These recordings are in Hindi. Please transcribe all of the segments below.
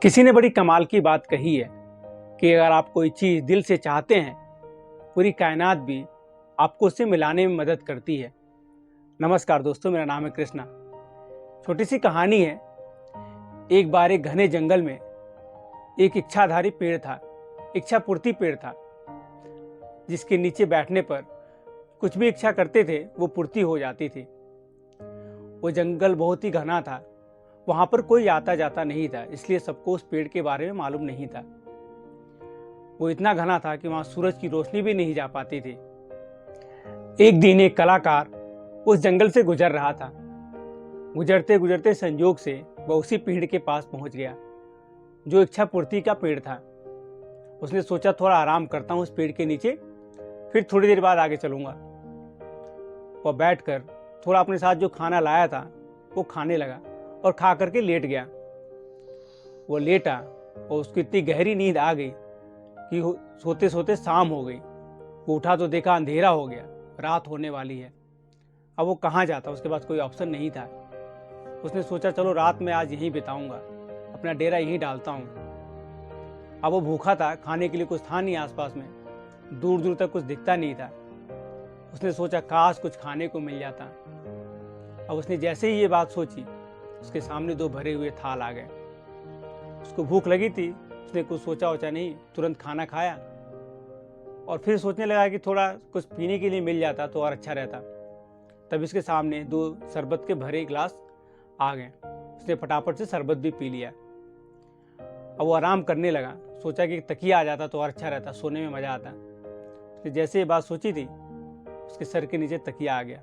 किसी ने बड़ी कमाल की बात कही है कि अगर आप कोई चीज़ दिल से चाहते हैं, पूरी कायनात भी आपको उससे मिलाने में मदद करती है। नमस्कार दोस्तों, मेरा नाम है कृष्णा। छोटी सी कहानी है। एक बार एक घने जंगल में एक इच्छाधारी पेड़ था, इच्छा पूर्ति पेड़ था, जिसके नीचे बैठने पर कुछ भी इच्छा करते थे वो पूर्ति हो जाती थी। वो जंगल बहुत ही घना था, वहां पर कोई आता जाता नहीं था, इसलिए सबको उस पेड़ के बारे में मालूम नहीं था। वो इतना घना था कि वहां सूरज की रोशनी भी नहीं जा पाती थी। एक दिन एक कलाकार उस जंगल से गुजर रहा था। गुजरते गुजरते संयोग से वह उसी पेड़ के पास पहुंच गया जो इच्छा पूर्ति का पेड़ था। उसने सोचा थोड़ा आराम करता हूं उस पेड़ के नीचे, फिर थोड़ी देर बाद आगे चलूंगा। वह बैठकर थोड़ा अपने साथ जो खाना लाया था वो खाने लगा और खा करके लेट गया। वो लेटा और उसको इतनी गहरी नींद आ गई कि सोते सोते शाम हो गई। वो उठा तो देखा अंधेरा हो गया, रात होने वाली है। अब वो कहाँ जाता, उसके पास कोई ऑप्शन नहीं था। उसने सोचा चलो रात में आज यहीं बिताऊंगा, अपना डेरा यहीं डालता हूँ। अब वो भूखा था, खाने के लिए कुछ था नहीं आसपास में, दूर दूर तक कुछ दिखता नहीं था। उसने सोचा काश कुछ खाने को मिल जाता। अब उसने जैसे ही ये बात सोची, उसके सामने दो भरे हुए थाल आ गए। उसको भूख लगी थी, उसने कुछ सोचा वोचा नहीं, तुरंत खाना खाया और फिर सोचने लगा कि थोड़ा कुछ पीने के लिए मिल जाता तो और अच्छा रहता। तब इसके सामने दो शरबत के भरे गिलास आ गए। उसने फटाफट से शरबत भी पी लिया। अब वो आराम करने लगा, सोचा कि तकिया आ जाता तो और अच्छा रहता, सोने में मजा आता। उसने जैसे ये बात सोची थी, उसके सर के नीचे तकिया आ गया।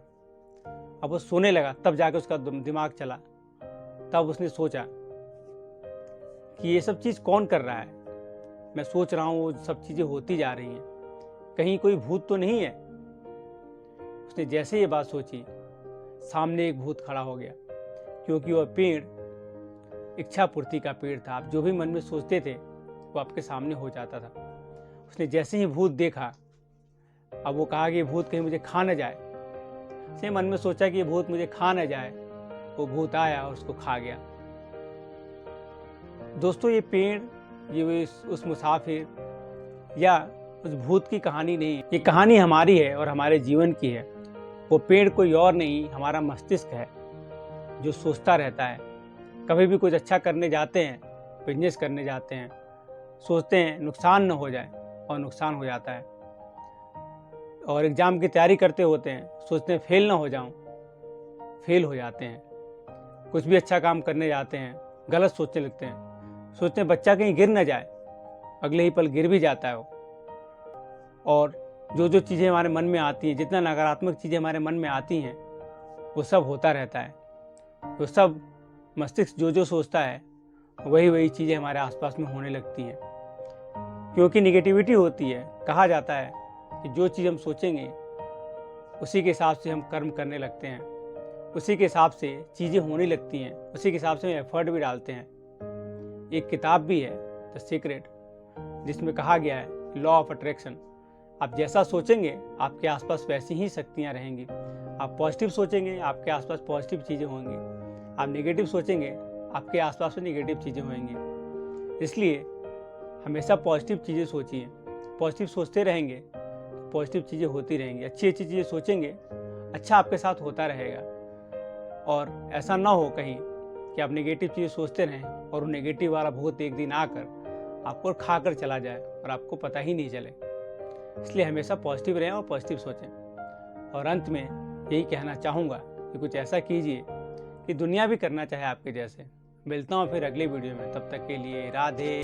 अब वो सोने लगा, तब जाके उसका दिमाग चला। तब उसने सोचा कि ये सब चीज़ कौन कर रहा है। मैं सोच रहा हूँ वो सब चीज़ें होती जा रही हैं, कहीं कोई भूत तो नहीं है। उसने जैसे ये बात सोची, सामने एक भूत खड़ा हो गया, क्योंकि वह पेड़ इच्छा पूर्ति का पेड़ था। आप जो भी मन में सोचते थे वो आपके सामने हो जाता था। उसने जैसे ही भूत देखा, अब वो कहा कि ये भूत कहीं मुझे खा न जाए। उसने मन में सोचा कि ये भूत मुझे खा न जाए। वो भूत आया और उसको खा गया। दोस्तों, ये पेड़, ये उस मुसाफिर या उस भूत की कहानी नहीं, ये कहानी हमारी है और हमारे जीवन की है। वो पेड़ कोई और नहीं, हमारा मस्तिष्क है जो सोचता रहता है। कभी भी कुछ अच्छा करने जाते हैं, बिजनेस करने जाते हैं, सोचते हैं नुकसान न हो जाए और नुकसान हो जाता है। और एग्ज़ाम की तैयारी करते होते हैं, सोचते हैं फेल ना हो जाऊं, फेल हो जाते हैं। कुछ भी अच्छा काम करने जाते हैं, गलत सोचने लगते हैं, सोचते हैं बच्चा कहीं गिर ना जाए, अगले ही पल गिर भी जाता है वो। और जो जो चीज़ें हमारे मन में आती हैं, जितना नकारात्मक चीज़ें हमारे मन में आती हैं, वो सब होता रहता है। वो सब मस्तिष्क जो जो सोचता है वही वही चीज़ें हमारे आसपास में होने लगती हैं, क्योंकि निगेटिविटी होती है। कहा जाता है कि जो चीज़ हम सोचेंगे उसी के हिसाब से हम कर्म करने लगते हैं, उसी के हिसाब से चीज़ें होने लगती हैं, उसी के हिसाब से हम एफर्ट भी डालते हैं। एक किताब भी है द सीक्रेट, जिसमें कहा गया है लॉ ऑफ अट्रैक्शन। आप जैसा सोचेंगे आपके आसपास वैसी ही शक्तियाँ रहेंगी। आप पॉजिटिव सोचेंगे आपके आसपास पॉजिटिव चीज़ें होंगी, आप नेगेटिव सोचेंगे आपके आसपास में नेगेटिव चीज़ें होंगी। इसलिए हमेशा पॉजिटिव चीज़ें सोचिए। पॉजिटिव सोचते रहेंगे तो पॉजिटिव चीज़ें होती रहेंगी। अच्छी अच्छी चीज़ें सोचेंगे, अच्छा आपके साथ होता रहेगा। और ऐसा ना हो कहीं कि आप नेगेटिव चीज़ें सोचते रहें और वो नेगेटिव वाला भूत एक दिन आकर आपको खा कर चला जाए और आपको पता ही नहीं चले। इसलिए हमेशा पॉजिटिव रहें और पॉजिटिव सोचें। और अंत में यही कहना चाहूँगा कि कुछ ऐसा कीजिए कि दुनिया भी करना चाहे आपके जैसे। मिलता हूँ फिर अगले वीडियो में, तब तक के लिए राधे।